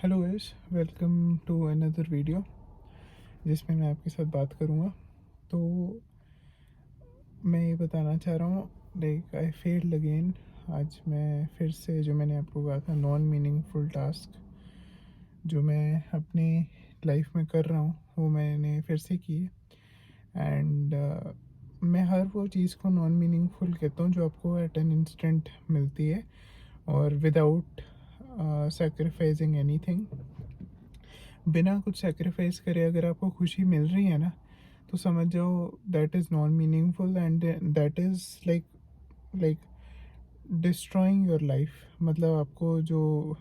Hello guys, welcome to another video जिसमें मैं आपके साथ बात करूँगा। तो मैं ये बताना चाह रहा हूँ, लाइक आई फेल्ड अगेन। आज मैं फिर से, जो मैंने आपको कहा था, नॉन मीनिंगफुल टास्क जो मैं अपनी लाइफ में कर रहा हूँ वो मैंने फिर से की है। एंड मैं हर वो चीज़ को नॉन मीनिंगफुल कहता हूँ जो आपको एट एन इंस्टेंट मिलती है और विदाउट सेक्रीफाइसिंग एनीथिंग। बिना कुछ सेक्रीफाइस करे अगर आपको खुशी मिल रही है ना, तो समझ जाओ that is non meaningful and that is like destroying your life. मतलब आपको जो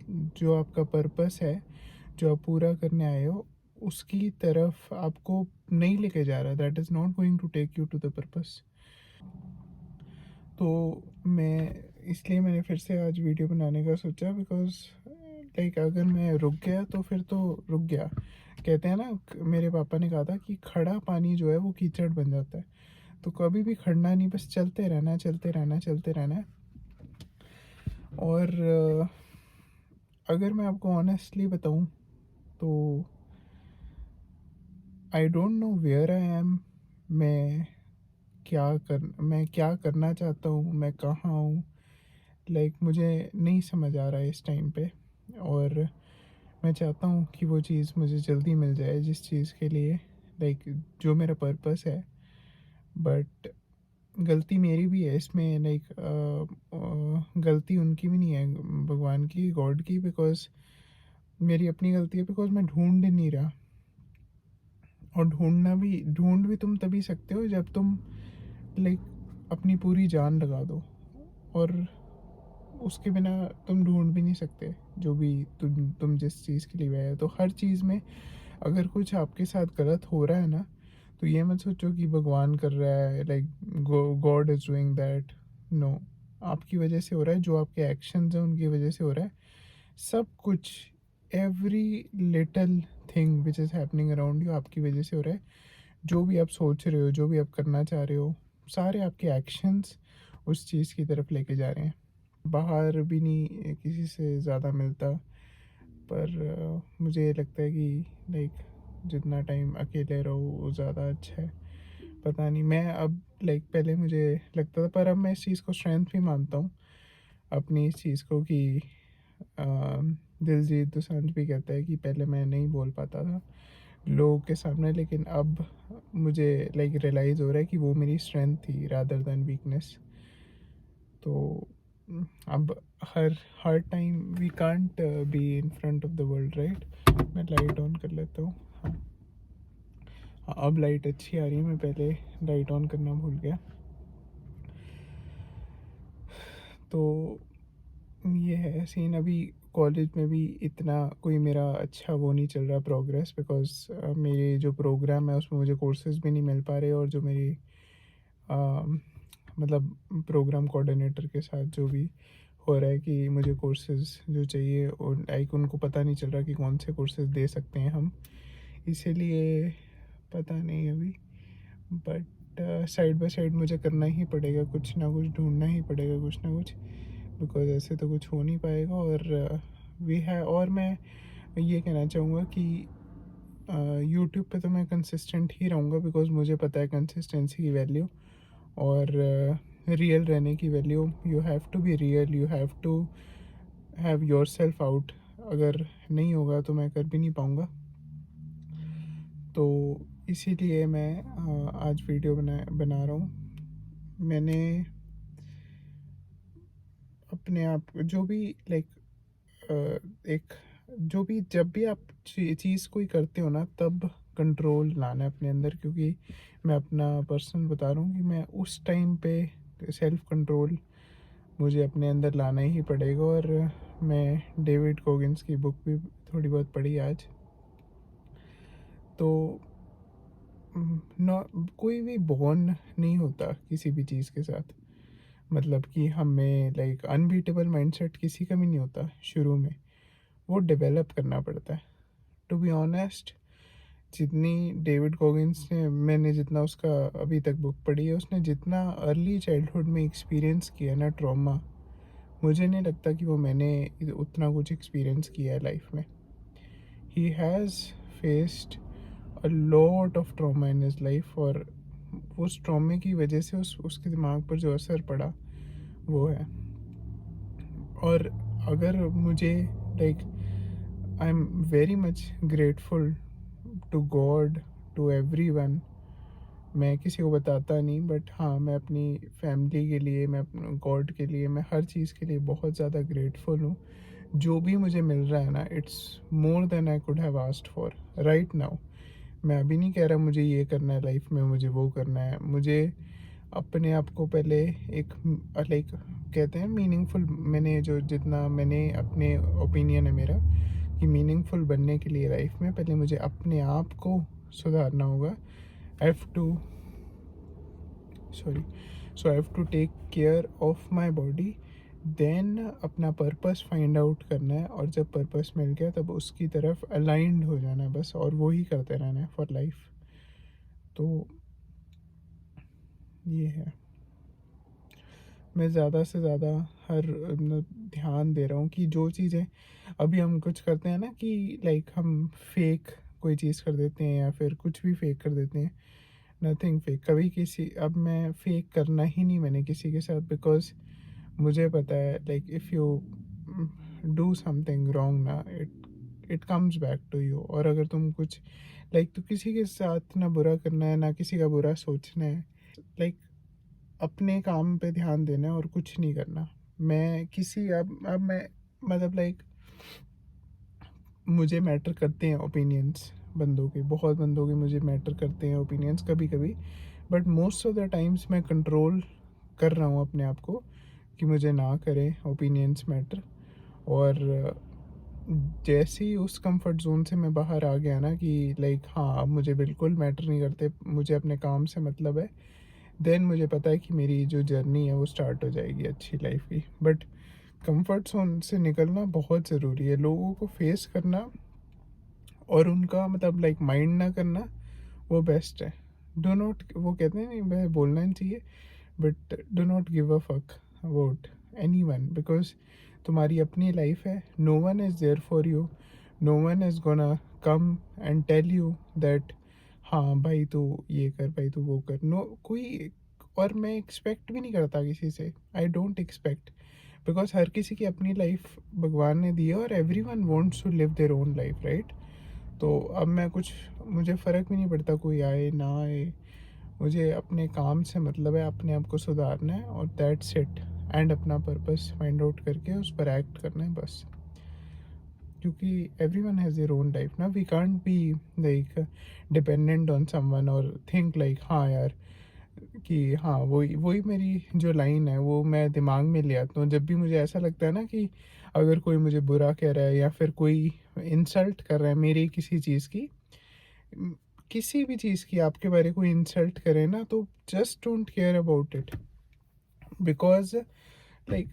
जो आपका पर्पस है, जो आप पूरा करने आए हो, उसकी तरफ आपको नहीं लेके जा रहा। That is not going to take you to the purpose. तो मैं इसलिए मैंने फिर से आज वीडियो बनाने का सोचा, बिकॉज लाइक अगर मैं रुक गया तो फिर तो रुक गया। कहते हैं ना, मेरे पापा ने कहा था कि खड़ा पानी जो है वो कीचड़ बन जाता है। तो कभी भी खड़ना नहीं, बस चलते रहना, चलते रहना, चलते रहना है। और अगर मैं आपको ऑनेस्टली बताऊं तो I don't know where I am. मैं मैं क्या करना चाहता हूँ, मैं कहाँ हूँ, लाइक मुझे नहीं समझ आ रहा है इस टाइम पे। और मैं चाहता हूँ कि वो चीज़ मुझे जल्दी मिल जाए, जिस चीज़ के लिए, लाइक जो मेरा पर्पस है। बट गलती मेरी भी है इसमें, लाइक गलती उनकी भी नहीं है, भगवान की, गॉड की। बिकॉज मेरी अपनी गलती है, बिकॉज मैं ढूंढ नहीं रहा। और ढूंढ भी तुम तभी सकते हो जब तुम लाइक अपनी पूरी जान लगा दो। और उसके बिना तुम ढूंढ भी नहीं सकते। जो भी तुम जिस चीज़ के लिए गए हो, तो हर चीज़ में अगर कुछ आपके साथ गलत हो रहा है ना, तो ये मत सोचो कि भगवान कर रहा है, like God is doing that. No, आपकी वजह से हो रहा है। जो आपके एक्शंस हैं उनकी वजह से हो रहा है। सब कुछ, every little thing which is happening around you, आपकी वजह से हो रहा है। जो भी आप सोच रहे हो, जो भी आप करना चाह रहे हो, सारे आपके एक्शंस उस चीज़ की तरफ लेके जा रहे हैं। बाहर भी नहीं किसी से ज़्यादा मिलता, पर मुझे ये लगता है कि लाइक जितना टाइम अकेले रहो वो ज़्यादा अच्छा है। पता नहीं, मैं अब लाइक पहले मुझे लगता था, पर अब मैं इस चीज़ को स्ट्रेंथ भी मानता हूँ अपनी इस चीज़ को, कि दिलजीत दोसांझ भी कहता है कि पहले मैं नहीं बोल पाता था लोगों के सामने, लेकिन अब मुझे लाइक रियलाइज़ हो रहा है कि वो मेरी स्ट्रेंथ थी रादर देन वीकनेस। तो अब हर हर time we can't be in front of the world, right. मैं लाइट ऑन कर लेता हूँ। हाँ हाँ, अब लाइट अच्छी आ रही है। मैं पहले लाइट ऑन करना भूल गया। तो ये है सीन। अभी कॉलेज में भी इतना कोई मेरा अच्छा वो नहीं चल रहा प्रोग्रेस, बिकॉज मेरे जो प्रोग्राम है उसमें मुझे कोर्सेज भी नहीं मिल पा रहे। और जो मेरी मतलब प्रोग्राम कोऑर्डिनेटर के साथ जो भी हो रहा है कि मुझे कोर्सेज जो चाहिए, और लाइक उनको पता नहीं चल रहा कि कौन से कोर्सेज दे सकते हैं हम। इसीलिए पता नहीं अभी। बट साइड बाय साइड मुझे करना ही पड़ेगा, कुछ ना कुछ ढूंढना ही पड़ेगा, कुछ ना कुछ। बिकॉज ऐसे तो कुछ हो नहीं पाएगा। और वी है, और मैं ये कहना चाहूँगा कि यूट्यूब पे तो मैं कंसिस्टेंट ही रहूँगा, बिकॉज मुझे पता है कंसिस्टेंसी की वैल्यू और रियल रहने की value. You have to be real, you have to have yourself out. अगर नहीं होगा तो मैं कर भी नहीं पाऊँगा। तो इसीलिए मैं आज वीडियो बना रहा हूँ। मैंने अपने आप जो भी लाइक एक जो भी, जब भी आप चीज़ कोई करते हो ना, तब कंट्रोल लाना है अपने अंदर। क्योंकि मैं अपना पर्सनल बता रहा हूँ कि मैं उस टाइम पे सेल्फ कंट्रोल मुझे अपने अंदर लाना ही पड़ेगा। और मैं डेविड कोगिंस की बुक भी थोड़ी बहुत पढ़ी आज। तो ना, कोई भी बॉर्न नहीं होता किसी भी चीज़ के साथ। मतलब कि हमें लाइक अनबीटेबल माइंडसेट किसी का भी नहीं होता शुरू में, वो डेवलप करना पड़ता है। टू बी ऑनेस्ट, जितनी डेविड कॉगिंस ने, मैंने जितना उसका अभी तक बुक पढ़ी है, उसने जितना अर्ली चाइल्डहुड में एक्सपीरियंस किया ना ट्रॉमा, मुझे नहीं लगता कि वो मैंने उतना कुछ एक्सपीरियंस किया है लाइफ में. He has faced a lot of trauma in his life, और उस ट्रॉमे की वजह से उसके दिमाग पर जो असर पड़ा वो है. और अगर मुझे like I am very much grateful to God, to everyone. मैं किसी को बताता नहीं, बट हाँ, मैं अपनी फैमिली के लिए, मैं अपने गॉड के लिए, मैं हर चीज़ के लिए बहुत ज़्यादा ग्रेटफुल हूँ. जो भी मुझे मिल रहा है ना, it's more than I could have asked for right now. मैं अभी नहीं कह रहा मुझे ये करना है लाइफ में, मुझे वो करना है. मुझे अपने आप को पहले एक लाइक कहते हैं मीनिंगफुल, मैंने जो जितना मैंने अपने ओपिनियन है मेरा कि मीनिंगफुल बनने के लिए लाइफ में पहले मुझे अपने आप को सुधारना होगा. I have to sorry so I have to take care of my body. Then अपना पर्पस फाइंड आउट करना है, और जब पर्पस मिल गया तब उसकी तरफ अलाइंड हो जाना है बस, और वो ही करते रहना है फॉर लाइफ. तो ये है. मैं ज़्यादा से ज़्यादा हर ध्यान दे रहा हूँ कि जो चीज़ें अभी हम कुछ करते हैं ना, कि लाइक हम फेक कोई चीज़ कर देते हैं या फिर कुछ भी फेक कर देते हैं. नथिंग फेक कभी किसी, अब मैं फेक करना ही नहीं मैंने किसी के साथ, बिकॉज मुझे पता है like if you do something wrong ना, it it comes back to you. और अगर तुम कुछ लाइक तो किसी के साथ ना बुरा करना है ना किसी का बुरा सोचना है. लाइक अपने काम पे ध्यान देना है और कुछ नहीं करना. मैं किसी अब मैं मतलब लाइक मुझे मैटर करते हैं ओपिनियंस बंदों के, बहुत बंदों के मुझे मैटर करते हैं ओपिनियंस कभी कभी. But most of the times मैं कंट्रोल कर रहा हूँ अपने आप को कि मुझे ना करें ओपिनियंस मैटर. और जैसे ही उस कंफर्ट जोन से मैं बाहर आ गया ना कि लाइक हाँ, अब मुझे बिल्कुल मैटर नहीं करते, मुझे अपने काम से मतलब है, देन मुझे पता है कि मेरी जो जर्नी है वो स्टार्ट हो जाएगी अच्छी लाइफ की. बट कंफर्ट जोन से निकलना बहुत ज़रूरी है. लोगों को फेस करना और उनका मतलब लाइक माइंड ना करना वो बेस्ट है. डो नॉट, वो कहते हैं नहीं, वह बोलना नहीं चाहिए, but do not give a fuck about anyone, because तुम्हारी अपनी लाइफ है. No one is there for you. No one is gonna come and tell you that हाँ भाई तू ये कर, भाई तू वो कर. नो कोई. और मैं एक्सपेक्ट भी नहीं करता किसी से. आई डोंट एक्सपेक्ट, बिकॉज हर किसी की अपनी लाइफ भगवान ने दी है, और everyone wants to live their own life, right. तो अब मैं कुछ, मुझे फ़र्क भी नहीं पड़ता कोई आए ना आए. मुझे अपने काम से मतलब है, अपने आप को सुधारना है और दैट्स इट. एंड अपना पर्पस फाइंड आउट करके उस पर एक्ट करना है बस. क्योंकि everyone has their own life ना. We can't be like dependent on someone और थिंक लाइक हाँ यार कि हाँ वही वही मेरी जो लाइन है वो मैं दिमाग में ले आता हूँ जब भी मुझे ऐसा लगता है ना कि अगर कोई मुझे बुरा कह रहा है या फिर कोई इंसल्ट कर रहा है मेरी किसी चीज़ की, म, किसी भी चीज़ की आपके बारे कोई इंसल्ट करे ना, तो just don't care about it. Because like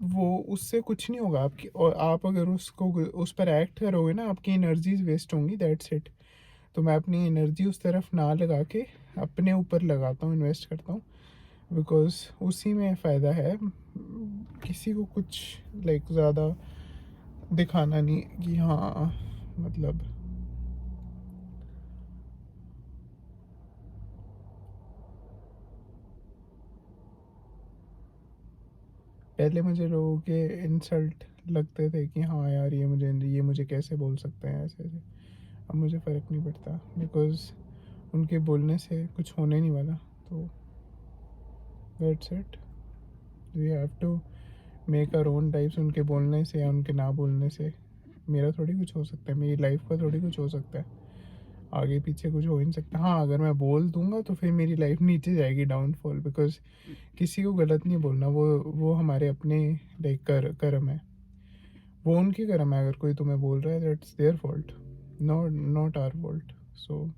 वो उससे कुछ नहीं होगा आपकी, और आप अगर उसको उस पर एक्ट करोगे ना आपकी एनर्जीज वेस्ट होंगी, दैट्स इट. तो मैं अपनी एनर्जी उस तरफ ना लगा के अपने ऊपर लगाता हूँ, इन्वेस्ट करता हूँ, बिकॉज उसी में फ़ायदा है. किसी को कुछ लाइक ज़्यादा दिखाना नहीं कि हाँ मतलब. पहले मुझे लोगों के इंसल्ट लगते थे कि हाँ यार ये मुझे कैसे बोल सकते हैं ऐसे ऐसे. अब मुझे फ़र्क नहीं पड़ता, बिकॉज उनके बोलने से कुछ होने नहीं वाला. तो that's it. We have to make our own lifes. उनके बोलने से या उनके ना बोलने से मेरा थोड़ी कुछ हो सकता है, मेरी लाइफ का थोड़ी कुछ हो सकता है. आगे पीछे कुछ हो ही नहीं सकता. हाँ, अगर मैं बोल दूंगा तो फिर मेरी लाइफ नीचे जाएगी, डाउनफॉल. बिकॉज किसी को गलत नहीं बोलना, वो हमारे अपने लाइक कर्म है. वो उनकी कर्म है. अगर कोई तुम्हें बोल रहा है that's their fault, not not our fault. So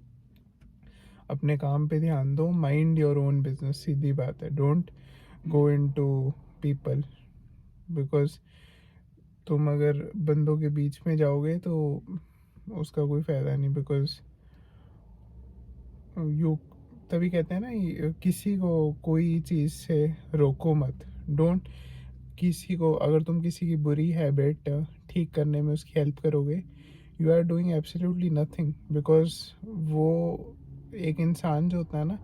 अपने काम पे ध्यान दो. माइंड योर ओन बिजनेस, सीधी बात है. Don't go into people, because तुम अगर बंदों के बीच में जाओगे तो उसका कोई फ़ायदा नहीं. बिकॉज यू, तभी कहते हैं ना किसी को कोई चीज़ से रोको मत. डोंट किसी को अगर तुम किसी की बुरी हैबिट ठीक करने में उसकी हेल्प करोगे, you are doing absolutely nothing, because वो एक इंसान जो होता है ना,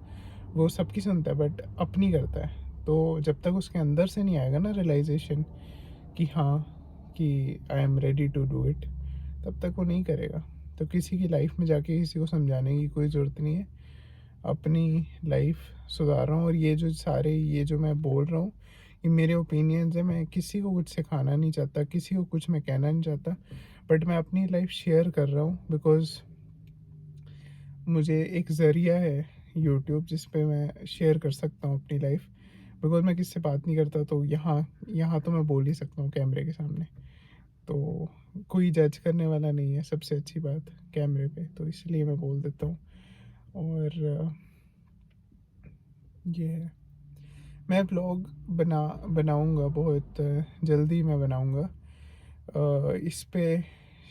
वो सबकी सुनता है बट अपनी करता है। तो जब तक उसके अंदर से नहीं आएगा ना रियलाइजेशन कि हाँ, कि I am ready to do it, तब तक वो नहीं करेगा। तो किसी की लाइफ में जाके किसी को समझाने की कोई ज़रूरत नहीं है। अपनी लाइफ सुधार रहा हूँ, और ये जो मैं बोल रहा हूँ, ये मेरे ओपिनियंस है। मैं किसी को कुछ सिखाना नहीं चाहता, किसी को कुछ मैं कहना नहीं चाहता, बट मैं अपनी लाइफ शेयर कर रहा हूँ बिकॉज़ मुझे एक ज़रिया है यूट्यूब, जिस पे मैं शेयर कर सकता हूँ अपनी लाइफ। बिकॉज़ मैं किसी से बात नहीं करता, तो यहाँ यहाँ तो मैं बोल ही सकता हूँ कैमरे के सामने। तो कोई जज करने वाला नहीं है, सबसे अच्छी बात कैमरे पे, तो इसलिए मैं बोल देता हूँ। और ये है, मैं व्लॉग बनाऊंगा बहुत जल्दी मैं बनाऊंगा। इस पे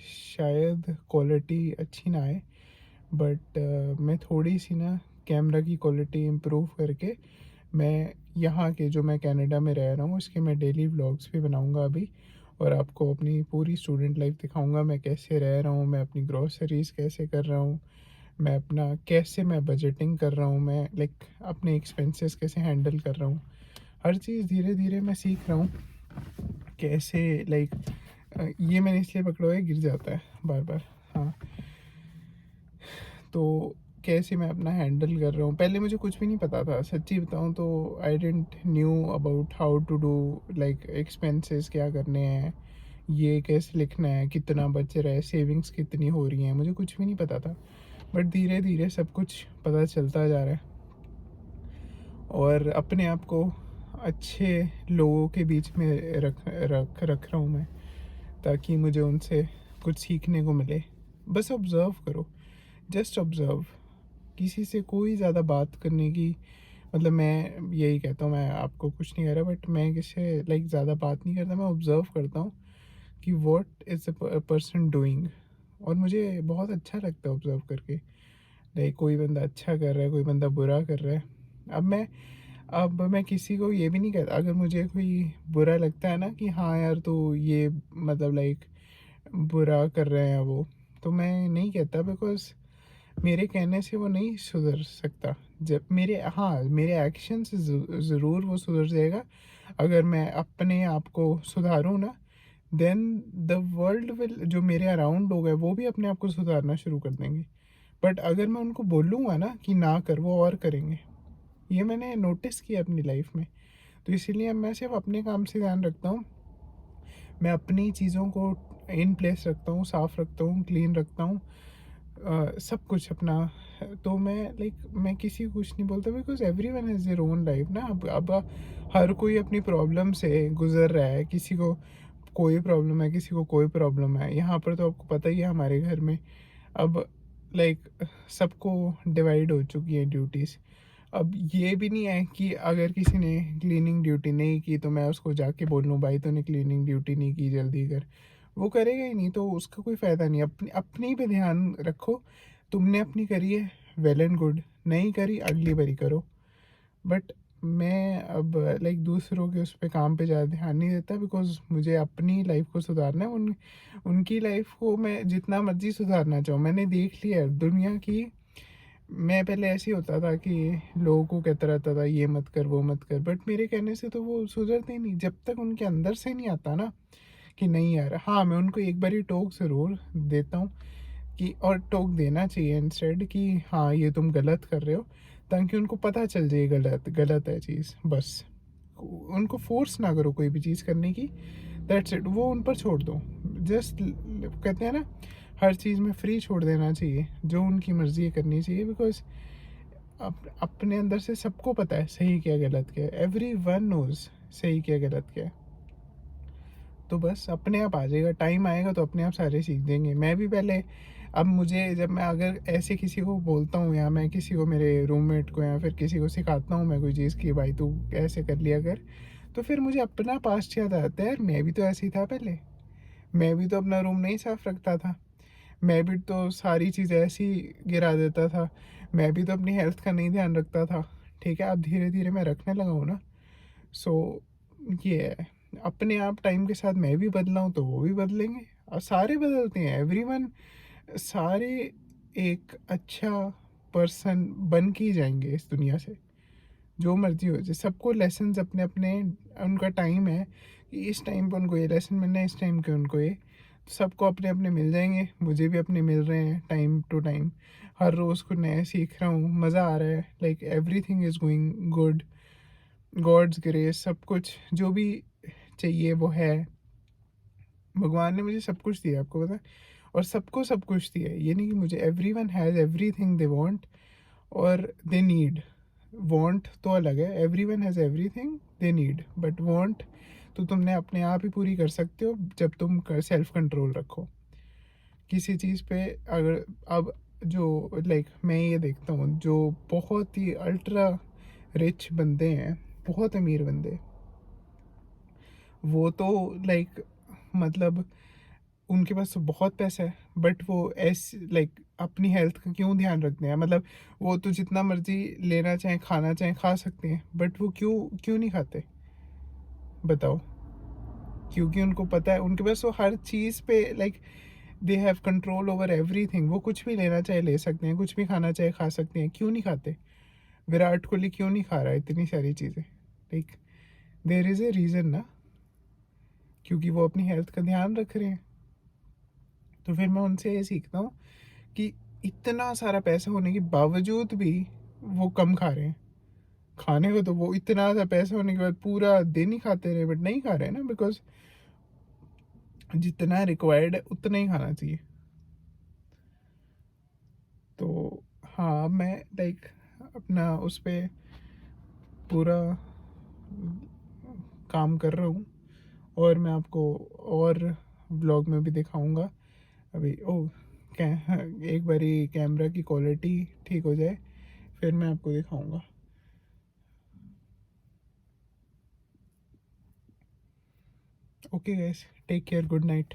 शायद क्वालिटी अच्छी ना आए, बट मैं थोड़ी सी ना कैमरा की क्वालिटी इम्प्रूव करके मैं यहाँ के, जो मैं कनाडा में रह रहा हूँ, इसके मैं डेली व्लॉग्स भी बनाऊंगा अभी। और आपको अपनी पूरी स्टूडेंट लाइफ दिखाऊंगा, मैं कैसे रह रहा हूँ, मैं अपनी ग्रोसरीज कैसे कर रहा हूँ, मैं अपना कैसे मैं बजटिंग कर रहा हूँ, मैं लाइक अपने एक्सपेंसेस कैसे हैंडल कर रहा हूँ। हर चीज़ धीरे धीरे मैं सीख रहा हूँ कैसे, लाइक ये मैंने इसलिए पकड़ा हुआ है, गिर जाता है बार बार। हाँ, तो कैसे मैं अपना हैंडल कर रहा हूँ, पहले मुझे कुछ भी नहीं पता था सच्ची बताऊँ तो। I didn't knew about how to do, like expenses क्या करने हैं, ये कैसे लिखना है, कितना बच रहा है, सेविंग्स कितनी हो रही हैं, मुझे कुछ भी नहीं पता था। बट धीरे धीरे सब कुछ पता चलता जा रहा है, और अपने आप को अच्छे लोगों के बीच में रख रहा हूँ मैं, ताकि मुझे उनसे कुछ सीखने को मिले। बस ऑब्ज़र्व करो, जस्ट ऑब्ज़र्व। किसी से कोई ज़्यादा बात करने की, मतलब मैं यही कहता हूँ, मैं आपको कुछ नहीं कह रहा, बट मैं किसी से लाइक ज़्यादा बात नहीं करता, मैं ऑब्ज़र्व करता हूँ कि what is a person doing. और मुझे बहुत अच्छा लगता है ऑब्ज़र्व करके, लाइक कोई बंदा अच्छा कर रहा है, कोई बंदा बुरा कर रहा है। अब मैं किसी को ये भी नहीं कहता, अगर मुझे कोई बुरा लगता है ना कि हाँ यार, तो ये मतलब लाइक बुरा कर रहे हैं वो, तो मैं नहीं कहता, बिकॉज मेरे कहने से वो नहीं सुधर सकता। जब मेरे एक्शन से ज़रूर वो सुधर जाएगा। अगर मैं अपने आप को सुधारूँ ना, देन द वर्ल्ड विल, जो मेरे अराउंड लोग हैं वो भी अपने आप को सुधारना शुरू कर देंगे। बट अगर मैं उनको बोलूँगा ना कि ना कर, वो और करेंगे। ये मैंने नोटिस किया अपनी लाइफ में। तो इसीलिए मैं सिर्फ अपने काम से ध्यान रखता हूँ, मैं अपनी चीज़ों को इन प्लेस रखता हूँ, साफ़ रखता हूँ, क्लीन रखता हूँ, सब कुछ अपना। तो मैं किसी को कुछ नहीं बोलता, because every one has their own life ना। अब हर कोई अपनी प्रॉब्लम से गुजर रहा है, किसी को कोई प्रॉब्लम है, किसी को कोई प्रॉब्लम है। यहाँ पर तो आपको पता ही है हमारे घर में, अब लाइक सबको डिवाइड हो चुकी है ड्यूटीज़। अब ये भी नहीं है कि अगर किसी ने क्लीनिंग ड्यूटी नहीं की तो मैं उसको जाके बोल लूँ भाई तूने क्लीनिंग ड्यूटी नहीं की, जल्दी कर। वो करेगा ही नहीं, तो उसका कोई फ़ायदा नहीं। अपनी अपनी पे ध्यान रखो। तुमने अपनी करी है, वेल एंड गुड। नहीं करी, अगली बारी करो। बट मैं अब लाइक दूसरों के उस पे काम पे ज़्यादा ध्यान नहीं देता, बिकॉज मुझे अपनी लाइफ को सुधारना है। उनकी लाइफ को मैं जितना मर्जी सुधारना चाहूँ, मैंने देख लिया है दुनिया की। मैं पहले ऐसे ही होता था कि लोगों को कहता रहता था ये मत कर, वो मत कर, बट मेरे कहने से तो वो सुधरते ही नहीं, जब तक उनके अंदर से नहीं आता ना कि नहीं यार। हाँ, मैं उनको एक बारी टोक ज़रूर देता हूँ, कि और टोक देना चाहिए इंस्टेड, कि हाँ ये तुम गलत कर रहे हो, ताकि उनको पता चल जाए गलत गलत है चीज़। बस उनको फोर्स ना करो कोई भी चीज़ करने की, दैट्स इट। वो उन पर छोड़ दो, जस्ट कहते हैं ना, हर चीज़ में फ्री छोड़ देना चाहिए, जो उनकी मर्ज़ी है करनी चाहिए। बिकॉज अपने अंदर से सबको पता है सही क्या गलत क्या है, एवरी वन नोज सही क्या गलत क्या है। तो बस अपने आप आ जाएगा, टाइम आएगा तो अपने आप सारे सीख देंगे। मैं भी पहले, अब मुझे जब मैं अगर ऐसे किसी को बोलता हूँ, या मैं किसी को, मेरे रूममेट को या फिर किसी को सिखाता हूँ मैं कोई चीज़ की, भाई तू ऐसे कर लिया कर, तो फिर मुझे अपना पास्ट याद आता है। यार मैं भी तो ऐसे ही था पहले, मैं भी तो अपना रूम नहीं साफ रखता था, मैं भी तो सारी चीज़ें ऐसी गिरा देता था, मैं भी तो अपनी हेल्थ का नहीं ध्यान रखता था। ठीक है, अब धीरे धीरे मैं रखने लगा हूँ ना। सो ये है। अपने आप टाइम के साथ मैं भी बदला हूँ तो वो भी बदलेंगे, और सारे बदलते हैं, एवरीवन, सारे एक अच्छा पर्सन बन के ही जाएंगे इस दुनिया से, जो मर्जी हो जाए। सबको लेसन्स अपने अपने, उनका टाइम है कि इस टाइम पे उनको ये लेसन मिलना है, इस टाइम के उनको ये, सबको अपने अपने मिल जाएंगे। मुझे भी अपने मिल रहे हैं टाइम टू टाइम, हर रोज़ कुछ नया सीख रहा हूँ, मज़ा आ रहा है, like everything is going good, God's grace, सब कुछ जो भी चाहिए वो है। भगवान ने मुझे सब कुछ दिया, आपको पता है, और सबको सब कुछ दिया है। ये नहीं कि मुझे, everyone has everything they want और दे नीड। वांट तो अलग है, everyone has everything they need, but want तो तुमने अपने आप ही पूरी कर सकते हो जब तुम सेल्फ कंट्रोल रखो किसी चीज़ पे। अगर अब जो लाइक मैं ये देखता हूँ, जो बहुत ही अल्ट्रा रिच बंदे हैं, बहुत अमीर बंदे, वो तो लाइक मतलब उनके पास तो बहुत पैसा है, बट वो ऐसे लाइक अपनी हेल्थ का क्यों ध्यान रखते हैं? मतलब वो तो जितना मर्जी लेना चाहें, खाना चाहें, खा सकते हैं, बट वो क्यों क्यों नहीं खाते, बताओ? क्योंकि उनको पता है, उनके पास वो हर चीज़ पे like they have control over everything. वो कुछ भी लेना चाहे ले सकते हैं, कुछ भी खाना चाहे खा सकते हैं, क्यों नहीं खाते? विराट कोहली क्यों नहीं खा रहा है इतनी सारी चीज़ें? Like there is a reason ना, क्योंकि वो अपनी हेल्थ का ध्यान रख रहे हैं। तो फिर मैं उनसे ये सीखता हूँ कि इतना सारा पैसा होने के बावजूद भी वो कम खा रहे हैं। खाने को तो वो इतना सा पैसा होने के बाद पूरा दिन ही खाते रहे, बट नहीं खा रहे हैं ना, बिकॉज जितना रिक्वायर्ड है उतना ही खाना चाहिए। तो हाँ, मैं लाइक अपना उस पे पूरा काम कर रहा हूँ, और मैं आपको और व्लॉग में भी दिखाऊंगा। अभी कै एक बारी कैमरा की क्वालिटी ठीक हो जाए फिर मैं आपको दिखाऊंगा। Okay guys, take care, good night.